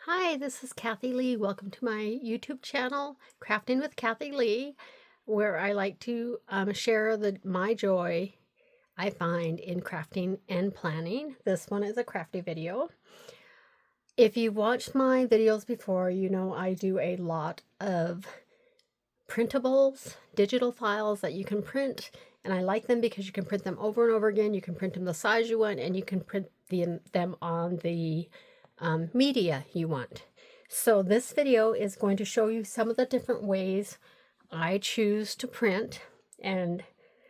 Hi, this is KathiLee. Welcome to my YouTube channel, Crafting with KathiLee, where I like to share my joy I find in crafting and planning. This one is a crafty video. If you've watched my videos before, you know I do a lot of printables, digital files that you can print, and I like them because you can print them over and over again. You can print them the size you want, and you can print them on the media you want. So this video is going to show you some of the different ways I choose to print, and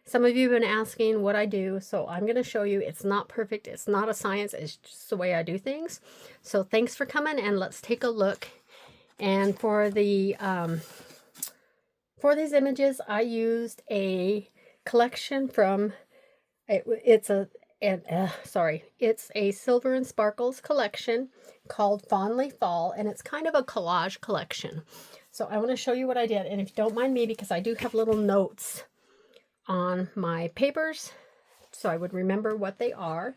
some of you have been asking what I do, so I'm going to show you. It's not perfect, it's not a science, it's just the way I do things. So thanks for coming, and let's take a look. And for these images, I used a collection from it's a SilverandSparkles collection called Fondly Fall, and it's kind of a collage collection. So I want to show you what I did, and if you don't mind me, because I do have little notes on my papers, so I would remember what they are.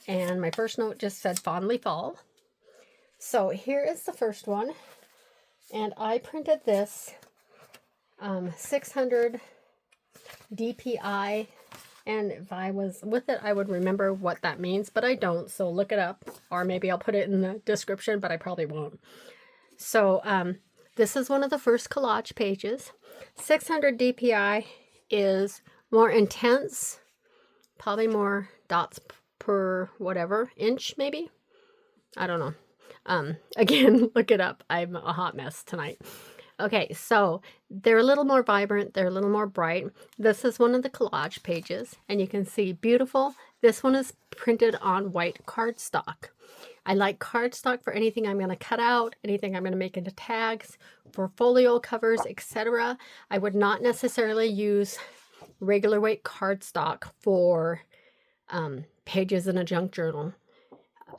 And my first note just said Fondly Fall. So here is the first one, and I printed this 600 DPI. And if I was with it, I would remember what that means, but I don't, so look it up, or maybe I'll put it in the description, but I probably won't. So this is one of the first collage pages. 600 DPI is more intense, probably more dots per whatever, inch maybe? I don't know. Again, look it up. I'm a hot mess tonight. Okay, so they're a little more vibrant, they're a little more bright. This is one of the collage pages, and you can see beautiful. This one is printed on white cardstock. I like cardstock for anything I'm going to cut out, anything I'm going to make into tags, for folio covers, etc. I would not necessarily use regular weight cardstock for pages in a junk journal.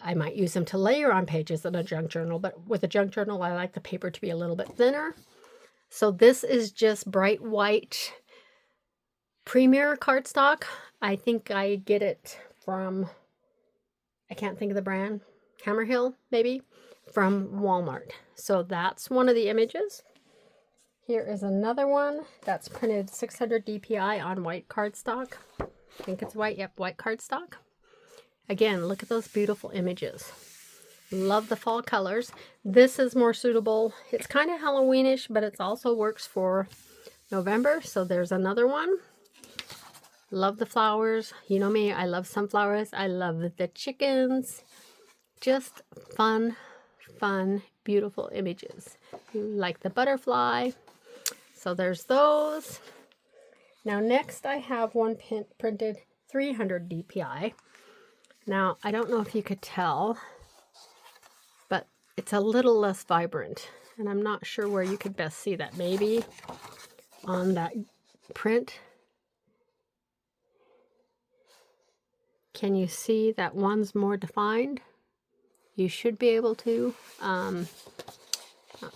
I might use them to layer on pages in a junk journal, but with a junk journal, I like the paper to be a little bit thinner. So this is just bright white Premier cardstock. I think I get it from, I can't think of the brand, Hammerhill maybe, from Walmart. So that's one of the images. Here is another one that's printed 600 DPI on white cardstock. I think it's white, yep, white cardstock. Again, look at those beautiful images. Love the fall colors. This is more suitable. It's kind of Halloweenish, but it also works for November. So there's another one. Love the flowers. You know me, I love sunflowers. I love the chickens. Just fun, beautiful images. You like the butterfly. So there's those. Now next I have one printed 300 DPI. Now, I don't know if you could tell, but it's a little less vibrant, and I'm not sure where you could best see that. Maybe on that print. Can you see that one's more defined? You should be able to. Not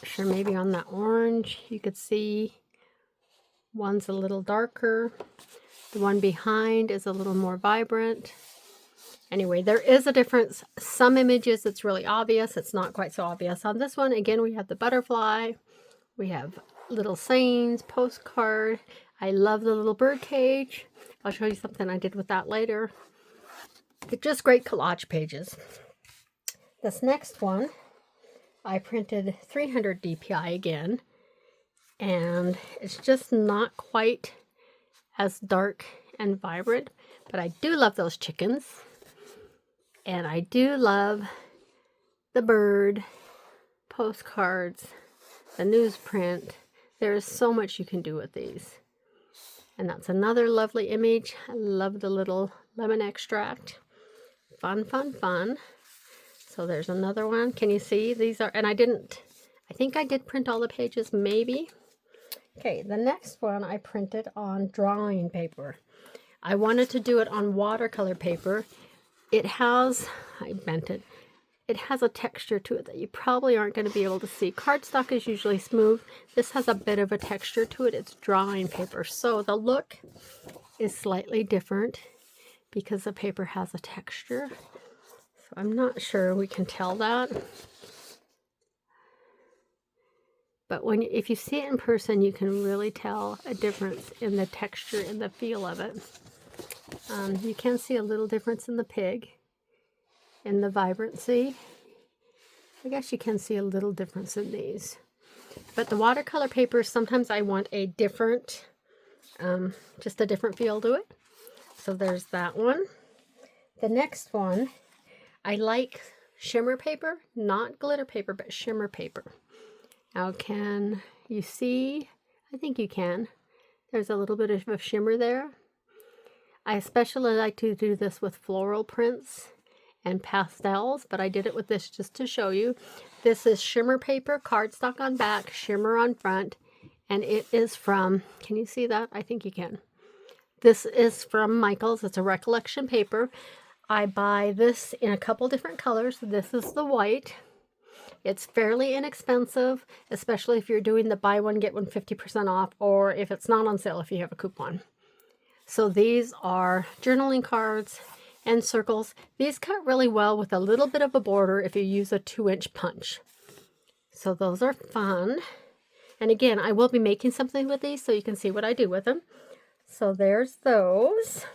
sure, maybe on that orange you could see one's a little darker. The one behind is a little more vibrant. Anyway, there is a difference. Some images it's really obvious. It's not quite so obvious. On this one, again, we have the butterfly. We have little sayings, postcard. I love the little bird cage. I'll show you something I did with that later. They're just great collage pages. This next one, I printed 300 DPI again. And it's just not quite as dark and vibrant. But I do love those chickens. And I do love the bird, postcards, the newsprint. There is so much you can do with these. And that's another lovely image. I love the little lemon extract. Fun. So there's another one. Can you see? These are, and I think I did print all the pages, maybe. Okay, the next one I printed on drawing paper. I wanted to do it on watercolor paper. It has, I bent it, it has a texture to it that you probably aren't going to be able to see. Cardstock is usually smooth. This has a bit of a texture to it. It's drawing paper. So the look is slightly different because the paper has a texture. So I'm not sure we can tell that. But if you see it in person, you can really tell a difference in the texture and the feel of it. You can see a little difference in the pig, in the vibrancy. I guess you can see a little difference in these. But the watercolor paper, sometimes I want a different, just a different feel to it. So there's that one. The next one, I like shimmer paper, not glitter paper, but shimmer paper. Now, can you see? I think you can. There's a little bit of a shimmer there. I especially like to do this with floral prints and pastels, but I did it with this just to show you. This is shimmer paper, cardstock on back, shimmer on front, and it is from, can you see that? I think you can. This is from Michaels. It's a recollection paper. I buy this in a couple different colors. This is the white. It's fairly inexpensive, especially if you're doing the buy one, get one 50% off, or if it's not on sale if you have a coupon. So these are journaling cards and circles. These cut really well with a little bit of a border if you use a 2-inch punch. So those are fun. And again, I will be making something with these so you can see what I do with them. So there's those.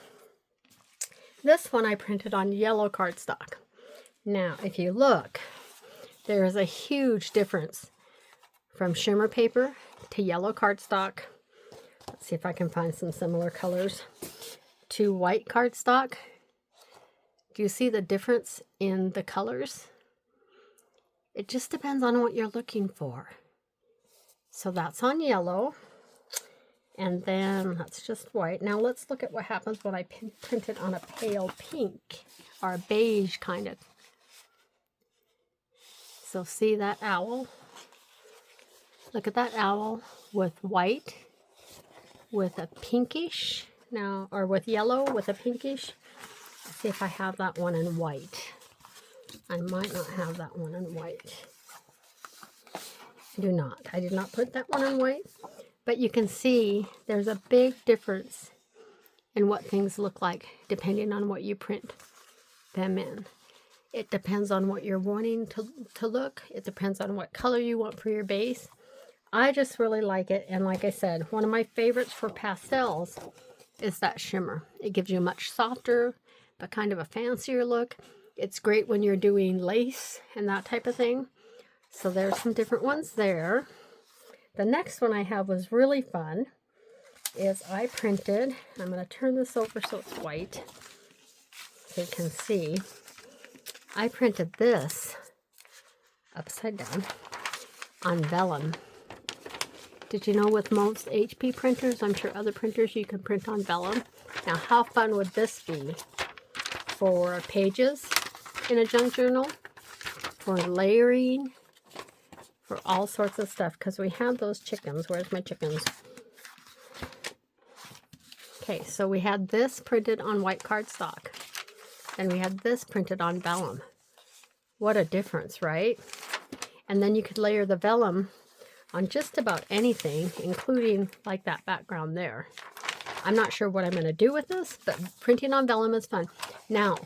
This one I printed on yellow cardstock. Now, if you look, there is a huge difference from shimmer paper to yellow cardstock. Let's see if I can find some similar colors. To white cardstock. Do you see the difference in the colors? It just depends on what you're looking for. So that's on yellow. And then that's just white. Now let's look at what happens when I print it on a pale pink or a beige kind of. So see that owl? Look at that owl with white, with a pinkish, now, or with yellow with a pinkish. Let's see if I have that one in white. I might not have that one in white. I do not. I did not put that one in white. But you can see there's a big difference in what things look like depending on what you print them in. It depends on what you're wanting to look. It depends on what color you want for your base. I just really like it. And like I said, one of my favorites for pastels is that shimmer. It gives you a much softer, but kind of a fancier look. It's great when you're doing lace and that type of thing. So there's some different ones there. The next one I have was really fun. Is I printed, I'm going to turn this over so it's white so you can see. I printed this upside down on vellum. Did you know with most HP printers, I'm sure other printers, you can print on vellum. Now how fun would this be for pages in a junk journal, for layering, for all sorts of stuff, because we had those chickens. Where's my chickens? Okay, so we had this printed on white cardstock, and we had this printed on vellum. What a difference, right? And then you could layer the vellum on just about anything, including like that background there. I'm not sure what I'm going to do with this, but printing on vellum is fun. Now,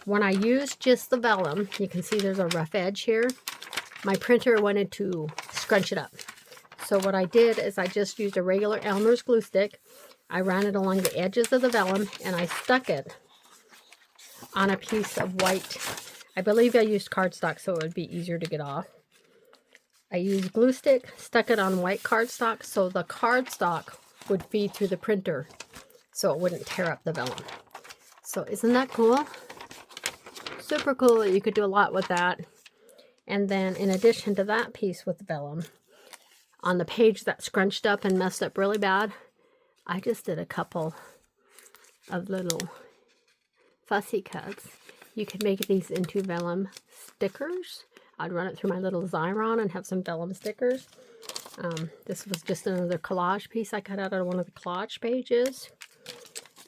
when I use just the vellum, you can see there's a rough edge here. My printer wanted to scrunch it up. So what I did is I just used a regular Elmer's glue stick. I ran it along the edges of the vellum and I stuck it on a piece of white. I believe I used cardstock so it would be easier to get off. I used glue stick, stuck it on white cardstock so the cardstock would feed through the printer so it wouldn't tear up the vellum. So isn't that cool? Super cool. You could do a lot with that. And then in addition to that piece with the vellum, on the page that scrunched up and messed up really bad, I just did a couple of little fussy cuts. You could make these into vellum stickers. I'd run it through my little Xyron and have some vellum stickers. This was just another collage piece I cut out of one of the collage pages.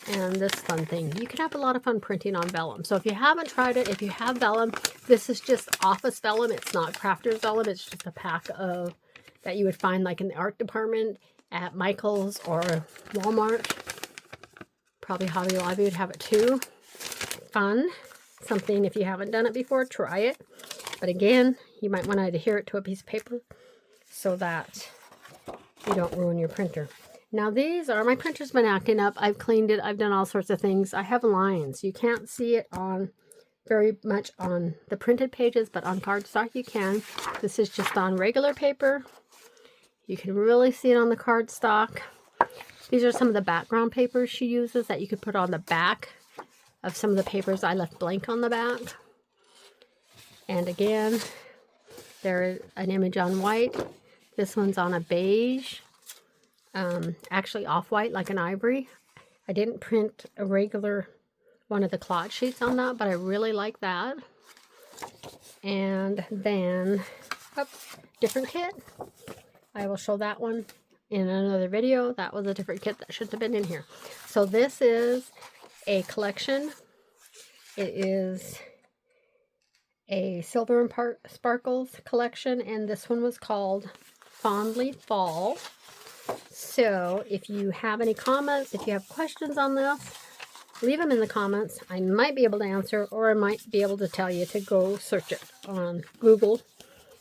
And this fun thing. You can have a lot of fun printing on vellum. So if you haven't tried it, if you have vellum, this is just office vellum. It's not crafter's vellum. It's just a pack of that you would find like in the art department at Michaels or Walmart. Probably Hobby Lobby would have it too. Fun. Something, if you haven't done it before, try it. But again, you might want to adhere it to a piece of paper so that you don't ruin your printer. Now these are, my printer's been acting up. I've cleaned it. I've done all sorts of things. I have lines. You can't see it on very much on the printed pages, but on cardstock you can. This is just on regular paper. You can really see it on the cardstock. These are some of the background papers she uses that you could put on the back of some of the papers I left blank on the back. And again, there's an image on white. This one's on a beige, actually off-white like an ivory. I didn't print a regular one of the collage sheets on that, but I really like that. And then, different kit. I will show that one in another video. That was a different kit that shouldn't have been in here. So this is a collection. It is a SilverandSparkles collection, and this one was called Fondly Fall. So if you have any comments, if you have questions on this, leave them in the comments. I might be able to answer, or I might be able to tell you to go search it on Google,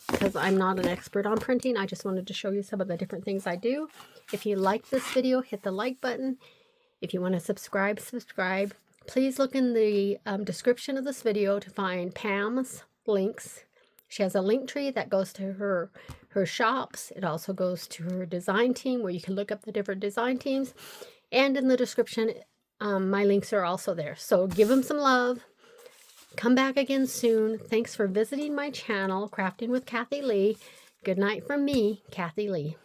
because I'm not an expert on printing. I just wanted to show you some of the different things I do. If you like this video, hit the like button. If you want to subscribe, subscribe. Please look in the description of this video to find Pam's links. She has a Linktree that goes to her shops. It also goes to her design team, where you can look up the different design teams. And in the description, my links are also there. So give them some love. Come back again soon. Thanks for visiting my channel, Crafting with KathiLee. Good night from me, KathiLee.